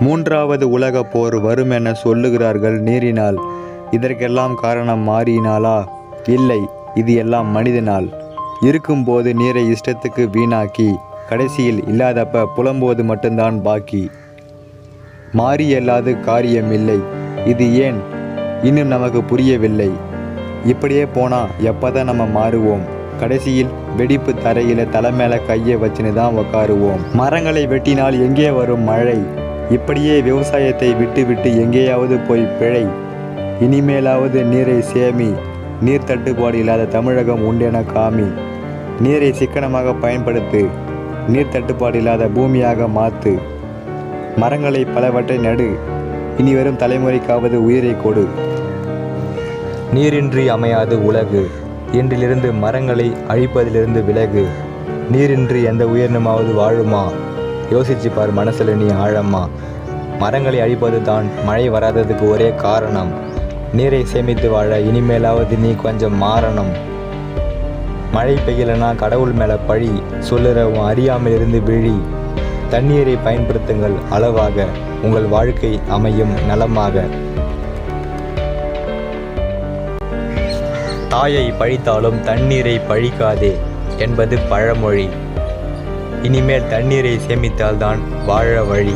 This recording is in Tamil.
மூன்றாவது உலகப் போர் வரும் என சொல்லுகிறார்கள் நீரினால். இதற்கெல்லாம் காரணம் மாறினாலா? இல்லை, இது எல்லாம் மனிதனால். இருக்கும்போது நீரை இஷ்டத்துக்கு வீணாக்கி கடைசியில் இல்லாதப்ப புலம்போது மட்டும்தான் பாக்கி. மாறி அல்லாது காரியமில்லை. இது ஏன் இன்னும் நமக்கு புரியவில்லை. இப்படியே போனா எப்பதான் நம்ம மாறுவோம்? கடைசியில் வெடிப்பு தரையில தலை மேல கையை வச்சுன்னு தான் உக்காருவோம். மரங்களை வெட்டினால் எங்கே வரும் மழை? இப்படியே விவசாயத்தை விட்டு விட்டு எங்கேயாவது போய் பிழை. இனிமேலாவது நீரை சேமி. நீர் தட்டுப்பாடு இல்லாத தமிழகம் உண்டென காமி. நீரை சிக்கனமாக பயன்படுத்து. நீர் தட்டுப்பாடு இல்லாத பூமியாக மாற்று. மரங்களை பலவற்றை நடு. இனி வரும் தலைமுறைக்காவது உயிரை கொடு. நீரின்றி அமையாது உலகு. இன்றிலிருந்து மரங்களை அழிப்பதிலிருந்து விலகு. நீரின்றி எந்த உயிரினமாவது வாழுமா? யோசிச்சு பார் மனசில் நீ ஆழமா. மரங்களை அழிப்பது தான் மழை வராததுக்கு ஒரே காரணம். நீரை சேமித்து வாழ இனிமேலாவது நீ கொஞ்சம் மாறணும். மழை பெய்யலைன்னா கடவுள் மேலே பழி சொல்லுற உன் அறியாமையிலிருந்து விழி. தண்ணீரை பயன்படுத்துங்கள் அளவாக. உங்கள் வாழ்க்கை அமையும் நலமாக. தாயை பழித்தாலும் தண்ணீரை பழிக்காதே என்பது பழமொழி. இனிமேல் தண்ணீரை சேமித்தால்தான் வாழ வழி.